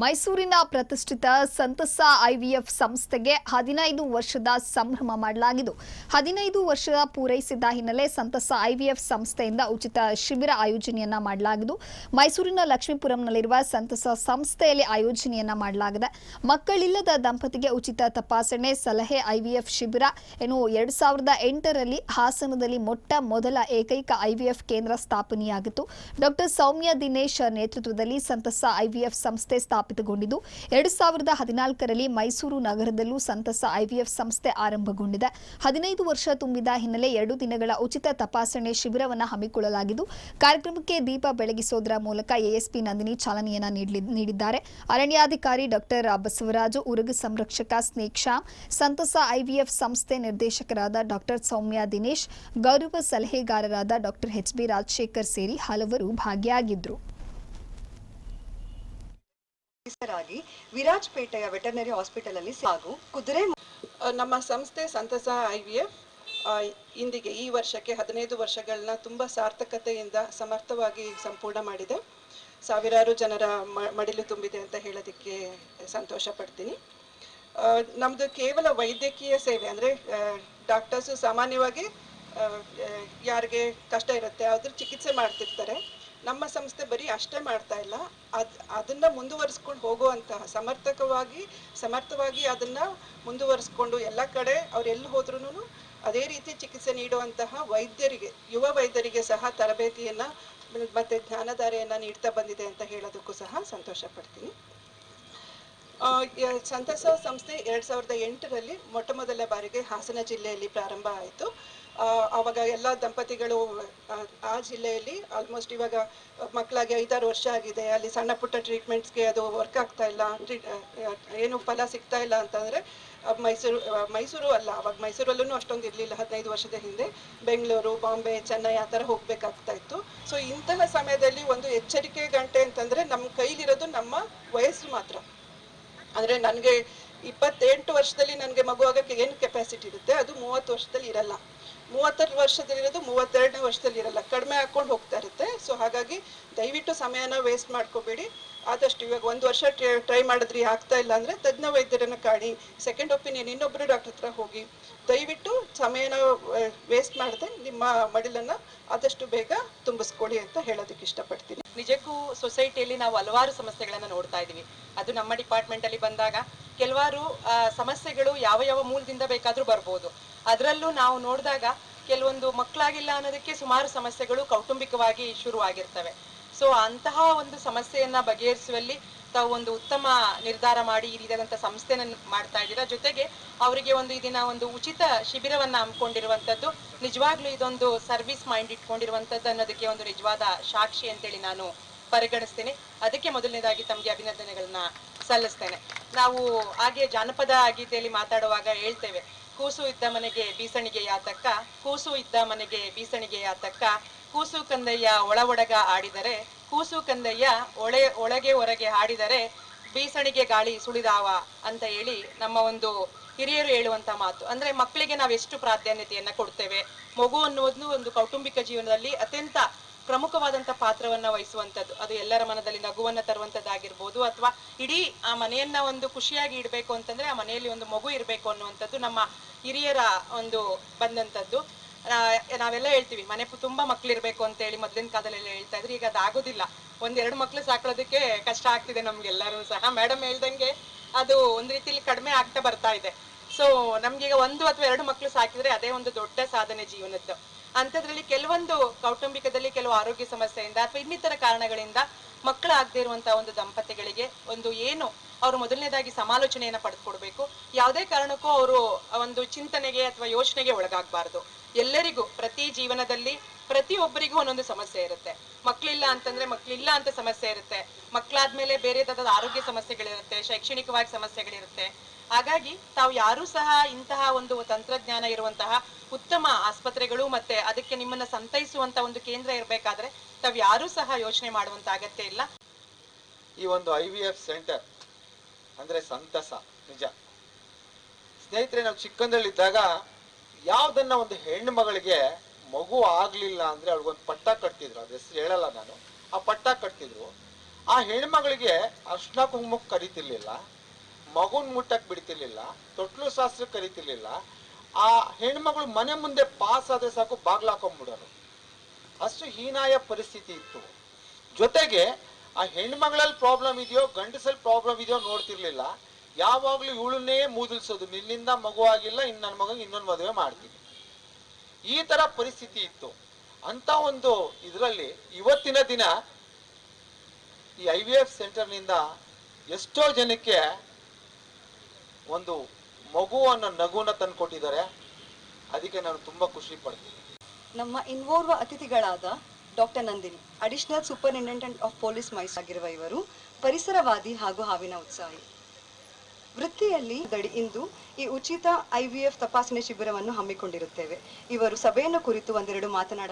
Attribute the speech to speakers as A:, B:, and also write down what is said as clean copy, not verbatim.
A: ಮೈಸೂರಿನ ಪ್ರತಿಷ್ಠಿತ ಸಂತಸ ಐವಿಎಫ್ ಸಂಸ್ಥೆಗೆ 15 ವರ್ಷದ ಸಂಭ್ರಮ ಮಾಡಲಾಗಿದ್ದು 15 ವರ್ಷ ಪೂರೈಸಿದ ಹಿನ್ನೆಲೆ ಸಂತಸ ಐವಿಎಫ್ ಸಂಸ್ಥೆಯಿಂದ ಉಚಿತ ಶಿಬಿರ ಆಯೋಜನೆಯನ್ನ ಮಾಡಲಾಗಿದ್ದು ಮೈಸೂರಿನ ಲಕ್ಷ್ಮೀಪುರಂನಲ್ಲಿರುವ ಸಂತಸ ಸಂಸ್ಥೆಯಲ್ಲಿ ಆಯೋಜನೆಯನ್ನ ಮಾಡಲಾಗಿದೆ. ಮಕ್ಕಳಿಲ್ಲದ ದಂಪತಿಗೆ ಉಚಿತ ತಪಾಸಣೆ ಸಲಹೆ ಐವಿಎಫ್ ಶಿಬಿರ 2008ರಲ್ಲಿ ಹಾಸನದಲ್ಲಿ ಮೊಟ್ಟ ಮೊದಲ ಏಕೈಕ ಐವಿಎಫ್ ಕೇಂದ್ರ ಸ್ಥಾಪನೆಯಾಗಿತ್ತು. ಡಾಕ್ಟರ್ ಸೌಮ್ಯ ದಿನೇಶ್ ನೇತೃತ್ವದಲ್ಲಿ ಸಂತಸ ಐವಿಎಫ್ ಸಂಸ್ಥೆ ಸ್ಥಾಪಿತಗೊಂಡಿದ್ದು 2014ರಲ್ಲಿ ಮೈಸೂರು ನಗರದಲ್ಲೂ ಸಂತಸ ಐವಿಎಫ್ ಸಂಸ್ಥೆ ಆರಂಭಗೊಂಡಿದೆ. 15 ವರ್ಷ ತುಂಬಿದ ಹಿನ್ನೆಲೆ 2 ದಿನಗಳ ಉಚಿತ ತಪಾಸಣೆ ಶಿಬಿರವನ್ನು ಹಮ್ಮಿಕೊಳ್ಳಲಾಗಿದ್ದು ಕಾರ್ಯಕ್ರಮಕ್ಕೆ ದೀಪ ಬೆಳಗಿಸೋದರ ಮೂಲಕ ಎಎಸ್ಪಿ ನಂದಿನಿ ಚಾಲನೆಯನ್ನ ನೀಡಿದ್ದಾರೆ. ಅರಣ್ಯಾಧಿಕಾರಿ ಡಾಕ್ಟರ್ ಬಸವರಾಜು, ಉರುಗು ಸಂರಕ್ಷಕ ಸ್ನೇಕ್ ಶ್ಯಾಮ್, ಸಂತಸ ಐವಿಎಫ್ ಸಂಸ್ಥೆ ನಿರ್ದೇಶಕರಾದ ಡಾಕ್ಟರ್ ಸೌಮ್ಯ ದಿನೇಶ್, ಗೌರವ ಸಲಹೆಗಾರರಾದ ಡಾಕ್ಟರ್ ಎಚ್ಬಿ ರಾಜಶೇಖರ್ ಸೇರಿ ಹಲವರು ಭಾಗಿಯಾಗಿದ್ದರು.
B: ವಿರಾಜಪೇಟೆಯ ವೆಟರ್ನರಿ ಹಾಸ್ಪಿಟಲ್ ಅಲ್ಲಿ ಹಾಗೂ ಕುದುರೆ
C: ನಮ್ಮ ಸಂಸ್ಥೆ ಸಂತಸ ಐವಿಎಫ್ ಇಂದಿಗೆ ಈ ವರ್ಷಕ್ಕೆ 15 ವರ್ಷಗಳನ್ನ ತುಂಬಾ ಸಾರ್ಥಕತೆಯಿಂದ ಸಮರ್ಥವಾಗಿ ಸಂಪೂರ್ಣ ಮಾಡಿದೆ. ಸಾವಿರಾರು ಜನರ ಮಡಿಲು ತುಂಬಿದೆ ಅಂತ ಹೇಳೋದಕ್ಕೆ ಸಂತೋಷ ಪಡ್ತೀನಿ. ನಮ್ದು ಕೇವಲ ವೈದ್ಯಕೀಯ ಸೇವೆ ಅಂದ್ರೆ ಡಾಕ್ಟರ್ಸ್ ಸಾಮಾನ್ಯವಾಗಿ ಯಾರಿಗೆ ಕಷ್ಟ ಇರುತ್ತೆ ಅದ್ರ ಚಿಕಿತ್ಸೆ ಮಾಡ್ತಿರ್ತಾರೆ. ನಮ್ಮ ಸಂಸ್ಥೆ ಬರೀ ಅಷ್ಟೇ ಮಾಡ್ತಾ ಇಲ್ಲ, ಅದನ್ನ ಮುಂದುವರಿಸ್ಕೊಂಡು ಹೋಗುವಂತಹ ಸಮರ್ಥವಾಗಿ ಅದನ್ನ ಮುಂದುವರಿಸ್ಕೊಂಡು ಎಲ್ಲ ಕಡೆ ಅವ್ರು ಎಲ್ಲಿ ಹೋದ್ರೂ ಅದೇ ರೀತಿ ಚಿಕಿತ್ಸೆ ನೀಡುವಂತಹ ವೈದ್ಯರಿಗೆ, ಯುವ ವೈದ್ಯರಿಗೆ ಸಹ ತರಬೇತಿಯನ್ನ ಮತ್ತೆ ಜ್ಞಾನಧಾರೆಯನ್ನ ನೀಡ್ತಾ ಬಂದಿದೆ ಅಂತ ಹೇಳೋದಕ್ಕೂ ಸಹ ಸಂತೋಷ ಪಡ್ತೀನಿ. ಸಂತಸ ಸಂಸ್ಥೆ 2008ರಲ್ಲಿ ಮೊಟ್ಟ ಮೊದಲ ಬಾರಿಗೆ ಹಾಸನ ಜಿಲ್ಲೆಯಲ್ಲಿ ಪ್ರಾರಂಭ ಆಯಿತು. ಆವಾಗ ಎಲ್ಲ ದಂಪತಿಗಳು ಆ ಜಿಲ್ಲೆಯಲ್ಲಿ ಆಲ್ಮೋಸ್ಟ್ ಇವಾಗ ಮಕ್ಕಳಾಗಿ 5-6 ವರ್ಷ ಆಗಿದೆ, ಅಲ್ಲಿ ಸಣ್ಣ ಪುಟ್ಟ ಟ್ರೀಟ್ಮೆಂಟ್ಸ್ಗೆ ಅದು ವರ್ಕ್ ಆಗ್ತಾ ಇಲ್ಲ, ಏನು ಫಲ ಸಿಗ್ತಾ ಇಲ್ಲ ಅಂತಂದರೆ ಮೈಸೂರು ಅಲ್ಲ, ಅವಾಗ ಮೈಸೂರಲ್ಲೂ ಅಷ್ಟೊಂದು ಇರಲಿಲ್ಲ. 15 ವರ್ಷದ ಹಿಂದೆ ಬೆಂಗಳೂರು, ಬಾಂಬೆ, ಚೆನ್ನೈ ಆ ಥರ ಹೋಗ್ಬೇಕಾಗ್ತಾ ಇತ್ತು. ಸೊ ಇಂತಹ ಸಮಯದಲ್ಲಿ ಒಂದು ಎಚ್ಚರಿಕೆ ಗಂಟೆ ಅಂತಂದರೆ ನಮ್ಮ ಕೈಲಿರೋದು ನಮ್ಮ ವಯಸ್ಸು ಮಾತ್ರ. ಅಂದರೆ ನನಗೆ 28 ವರ್ಷದಲ್ಲಿ ನನಗೆ ಮಗು ಆಗೋಕ್ಕೆ ಏನು ಕೆಪಾಸಿಟಿ ಇರುತ್ತೆ ಅದು 30 ವರ್ಷದಲ್ಲಿ ಇರಲ್ಲ, 30 ವರ್ಷದಲ್ಲಿರೋದು 32ನೇ ವರ್ಷದಲ್ಲಿ ಇರಲ್ಲ, ಕಡಿಮೆ ಹಾಕೊಂಡು ಹೋಗ್ತಾ ಇರುತ್ತೆ. ಸೊ ಹಾಗಾಗಿ ದಯವಿಟ್ಟು ಸಮಯನ ವೇಸ್ಟ್ ಮಾಡ್ಕೋಬೇಡಿ. ಆದಷ್ಟು ಇವಾಗ 1 ವರ್ಷ ಟ್ರೈ ಮಾಡಿದ್ರಿ ಆಗ್ತಾ ಇಲ್ಲ ಅಂದರೆ ತಜ್ಞ ವೈದ್ಯರನ್ನು ಕಾಣಿ, ಸೆಕೆಂಡ್ ಒಪಿನಿಯನ್ ಇನ್ನೊಬ್ಬರು ಡಾಕ್ಟರ್ ಹತ್ರ ಹೋಗಿ. ದಯವಿಟ್ಟು ಸಮಯನ ವೇಸ್ಟ್ ಮಾಡದೆ ನಿಮ್ಮ ಮಡಿಲನ್ನು ಆದಷ್ಟು ಬೇಗ ತುಂಬಿಸ್ಕೊಳ್ಳಿ ಅಂತ ಹೇಳೋದಕ್ಕೆ ಇಷ್ಟಪಡ್ತೀನಿ.
D: ನಿಜಕ್ಕೂ ಸೊಸೈಟಿಯಲ್ಲಿ ನಾವು ಹಲವಾರು ಸಮಸ್ಯೆಗಳನ್ನು ನೋಡ್ತಾ ಇದ್ದೀವಿ. ಅದು ನಮ್ಮ ಡಿಪಾರ್ಟ್ಮೆಂಟಲ್ಲಿ ಬಂದಾಗ ಕೆಲವಾರು ಸಮಸ್ಯೆಗಳು ಯಾವ ಮೂಲದಿಂದ ಬೇಕಾದರೂ ಬರ್ಬೋದು. ಅದರಲ್ಲೂ ನಾವು ನೋಡಿದಾಗ ಕೆಲವೊಂದು ಮಕ್ಕಳಾಗಿಲ್ಲ ಅನ್ನೋದಕ್ಕೆ ಸುಮಾರು ಸಮಸ್ಯೆಗಳು ಕೌಟುಂಬಿಕವಾಗಿ ಶುರುವಾಗಿರ್ತವೆ. ಸೊ ಅಂತಹ ಒಂದು ಸಮಸ್ಯೆಯನ್ನ ಬಗೆಹರಿಸುವಲ್ಲಿ ತಾವು ಒಂದು ಉತ್ತಮ ನಿರ್ಧಾರ ಮಾಡಿ ಈ ರೀತಿಯಾದಂಥ ಸಂಸ್ಥೆನ ಮಾಡ್ತಾ ಇದ್ದೀರಾ. ಜೊತೆಗೆ ಅವರಿಗೆ ಈ ದಿನ ಒಂದು ಉಚಿತ ಶಿಬಿರವನ್ನ ಹಮ್ಮಿಕೊಂಡಿರುವಂಥದ್ದು ನಿಜವಾಗ್ಲೂ ಇದೊಂದು ಸರ್ವಿಸ್ ಮೈಂಡ್ ಇಟ್ಕೊಂಡಿರುವಂಥದ್ದು ಅನ್ನೋದಕ್ಕೆ ಒಂದು ನಿಜವಾದ ಸಾಕ್ಷಿ ಅಂತೇಳಿ ನಾನು ಪರಿಗಣಿಸ್ತೇನೆ. ಅದಕ್ಕೆ ಮೊದಲನೇದಾಗಿ ತಮಗೆ ಅಭಿನಂದನೆಗಳನ್ನ ಸಲ್ಲಿಸ್ತೇನೆ. ನಾವು ಹಾಗೆ ಜಾನಪದ ಗೀತೆಯಲ್ಲಿ ಮಾತಾಡುವಾಗ ಹೇಳ್ತೇವೆ, ಕೂಸು ಇದ್ದ ಮನೆಗೆ ಬೀಸಣಿಗೆ ಯಾತಕ್ಕ, ಕೂಸು ಇದ್ದ ಮನೆಗೆ ಬೀಸಣಿಗೆ ಯಾತಕ್ಕ, ಕೂಸು ಕಂದಯ್ಯ ಒಳಗ ಆಡಿದರೆ, ಕೂಸು ಕಂದಯ್ಯ ಒಳಗೆ ಹೊರಗೆ ಹಾಡಿದರೆ ಬೀಸಣಿಗೆ ಗಾಳಿ ಸುಳಿದಾವ ಅಂತ ಹೇಳಿ ನಮ್ಮ ಒಂದು ಹಿರಿಯರು ಹೇಳುವಂತ ಮಾತು. ಅಂದ್ರೆ ಮಕ್ಕಳಿಗೆ ನಾವು ಎಷ್ಟು ಪ್ರಾಧಾನ್ಯತೆಯನ್ನ ಕೊಡ್ತೇವೆ, ಮಗು ಅನ್ನೋದು ಒಂದು ಕೌಟುಂಬಿಕ ಜೀವನದಲ್ಲಿ ಅತ್ಯಂತ ಪ್ರಮುಖವಾದಂಥ ಪಾತ್ರವನ್ನ ವಹಿಸುವಂಥದ್ದು. ಅದು ಎಲ್ಲರ ಮನದಲ್ಲಿ ನಗುವನ್ನ ತರುವಂಥದ್ದಾಗಿರ್ಬೋದು, ಅಥವಾ ಇಡೀ ಆ ಮನೆಯನ್ನ ಒಂದು ಖುಷಿಯಾಗಿ ಇಡಬೇಕು ಅಂತಂದ್ರೆ ಆ ಮನೆಯಲ್ಲಿ ಒಂದು ಮಗು ಇರಬೇಕು ಅನ್ನುವಂಥದ್ದು ನಮ್ಮ ಹಿರಿಯರ ಒಂದು ಬಂದಂಥದ್ದು. ನಾವೆಲ್ಲ ಹೇಳ್ತೀವಿ ಮನೆ ತುಂಬಾ ಮಕ್ಳಿರ್ಬೇಕು ಅಂತ ಹೇಳಿ ಮೊದಲಿನ ಕಾಲದಲ್ಲೆಲ್ಲ ಹೇಳ್ತಾ ಇದ್ರು. ಈಗ ಅದಾಗೋದಿಲ್ಲ, 1-2 ಮಕ್ಳು ಸಾಕೊಳ್ಳೋದಕ್ಕೆ ಕಷ್ಟ ಆಗ್ತಿದೆ ನಮ್ಗೆಲ್ಲರೂ ಸಹ. ಮೇಡಮ್ ಹೇಳ್ದಂಗೆ ಅದು ಒಂದ್ ರೀತಿಯಲ್ಲಿ ಕಡಿಮೆ ಆಗ್ತಾ ಬರ್ತಾ ಇದೆ. ಸೊ ನಮ್ಗೀಗ 1 ಅಥವಾ 2 ಮಕ್ಳು ಸಾಕಿದ್ರೆ ಅದೇ ಒಂದು ದೊಡ್ಡ ಸಾಧನೆ ಜೀವನದ್ದು. ಅಂಥದ್ರಲ್ಲಿ ಕೆಲವೊಂದು ಕೌಟುಂಬಿಕದಲ್ಲಿ ಕೆಲವು ಆರೋಗ್ಯ ಸಮಸ್ಯೆಯಿಂದ ಅಥವಾ ಇನ್ನಿತರ ಕಾರಣಗಳಿಂದ ಮಕ್ಕಳಾಗದೇ ಇರುವಂತಹ ಒಂದು ದಂಪತಿಗಳಿಗೆ ಏನು ಅವರು ಮೊದಲನೇದಾಗಿ ಸಮಾಲೋಚನೆಯನ್ನ ಪಡೆದುಕೊಡ್ಬೇಕು. ಯಾವುದೇ ಕಾರಣಕ್ಕೂ ಅವರು ಒಂದು ಚಿಂತನೆಗೆ ಅಥವಾ ಯೋಚನೆಗೆ ಒಳಗಾಗಬಾರ್ದು. ಎಲ್ಲರಿಗೂ ಪ್ರತಿ ಜೀವನದಲ್ಲಿ ಪ್ರತಿಯೊಬ್ಬರಿಗೂ ಒಂದೊಂದು ಸಮಸ್ಯೆ ಇರುತ್ತೆ. ಮಕ್ಕಳಿಲ್ಲ ಅಂತಂದ್ರೆ ಮಕ್ಕಳಿಲ್ಲ ಅಂತ ಸಮಸ್ಯೆ ಇರುತ್ತೆ, ಮಕ್ಕಳಾದ್ಮೇಲೆ ಬೇರೆದಾದ ಆರೋಗ್ಯ ಸಮಸ್ಯೆಗಳಿರುತ್ತೆ, ಶೈಕ್ಷಣಿಕವಾಗಿ ಸಮಸ್ಯೆಗಳಿರುತ್ತೆ. ಹಾಗಾಗಿ ತಾವು ಯಾರೂ ಸಹ ಇಂತಹ ಒಂದು ತಂತ್ರಜ್ಞಾನ ಇರುವಂತಹ ಉತ್ತಮ ಆಸ್ಪತ್ರೆಗಳು ಮತ್ತೆ ಅದಕ್ಕೆ ನಿಮ್ಮನ್ನ ಸಂತೈಸುವಂತ ಒಂದು ಕೇಂದ್ರ ಇರಬೇಕಾದ್ರೆ ತಾವು ಯಾರೂ ಸಹ ಯೋಚನೆ ಮಾಡುವಂತ ಅಗತ್ಯ ಇಲ್ಲ.
E: ಈ ಒಂದು IVF ಸೆಂಟರ್ ಅಂದ್ರೆ ಸಂತಸ ನಿಜ. ಸ್ನೇಹಿತರೆ, ನಾವು ಚಿಕ್ಕಂದ್ರಲ್ಲಿದ್ದಾಗ ಯಾವ್ದನ್ನ ಒಂದು ಹೆಣ್ಣು ಮಗಳಿಗೆ ಮಗು ಆಗ್ಲಿಲ್ಲ ಅಂದ್ರೆ ಅವ್ಳಿಗೊಂದು ಪಟ್ಟ ಕಟ್ತಿದ್ರು, ಅದ್ರ ಹೆಸರು ಹೇಳಲ್ಲ ನಾನು, ಆ ಪಟ್ಟ ಕಟ್ತಿದ್ರು. ಆ ಹೆಣ್ಮಗಳಿಗೆ ಅರ್ಶಿನ ಕುಂಕುಮಕ್ಕೆ ಕರಿತಿರ್ಲಿಲ್ಲ, ಮಗುನ್ ಮುಟ್ಟಕ್ಕೆ ಬಿಡ್ತಿರ್ಲಿಲ್ಲ, ತೊಟ್ಲು ಶಾಸ್ತ್ರಕ್ಕೆ ಕರಿತಿರ್ಲಿಲ್ಲ. ಆ ಹೆಣ್ಮಗಳು ಮನೆ ಮುಂದೆ ಪಾಸ್ ಆದ್ರೆ ಸಾಕು ಬಾಗ್ಲು ಹಾಕೊಂಡ್ಬಿಡೋರು. ಅಷ್ಟು ಹೀನಾಯ ಪರಿಸ್ಥಿತಿ ಇತ್ತು. ಜೊತೆಗೆ ಆ ಹೆಣ್ಮಗಳಲ್ಲಿ ಪ್ರಾಬ್ಲಮ್ ಇದೆಯೋ ಗಂಡಸಲ್ಲಿ ಪ್ರಾಬ್ಲಮ್ ಇದೆಯೋ ನೋಡ್ತಿರ್ಲಿಲ್ಲ. ಯಾವಾಗ್ಲೂ ಇವಳನ್ನೇ ಮೂದಲ್ಸೋದು, ನಿನ್ನಿಂದ ಮಗು ಆಗಿಲ್ಲ, ಇನ್ನು ನನ್ನ ಮಗನಿಗೆ ಇನ್ನೊಂದು ಮದುವೆ ಮಾಡ್ತೀನಿ, ಈ ತರ ಪರಿಸ್ಥಿತಿ ಇತ್ತು. ಅಂತ ಒಂದು ಇದರಲ್ಲಿ ಇವತ್ತಿನ ದಿನ ಈ IVF ಸೆಂಟರ್ನಿಂದ ಎಷ್ಟೋ ಜನಕ್ಕೆ ಒಂದು ಮಗು ಅನ್ನೋ ನಗುನ ತಂದುಕೊಟ್ಟಿದ್ದಾರೆ. ಅದಕ್ಕೆ ನಾನು ತುಂಬಾ ಖುಷಿ ಪಡ್ತೀನಿ.
B: ನಮ್ಮ ಇನ್ನೋರ್ವ ಅತಿಥಿಗಳಾದ doctor Nandini, additional superintendent of police Mysuru ಆಗಿರುವ ಇವರು ಪರಿಸರವಾದಿ ಹಾಗೂ ಹಾವಿನ ಉತ್ಸಾಹಿ. ವೃತ್ತಿಯಲ್ಲಿ ಇಂದು ಈ ಉಚಿತ IVF ತಪಾಸಣೆ ಶಿಬಿರವನ್ನು ಹಮ್ಮಿಕೊಂಡಿರುತ್ತೇವೆ. ಇವರು ಸಭೆಯನ್ನು ಕುರಿತು ಒಂದೆರಡು ಮಾತನಾಡ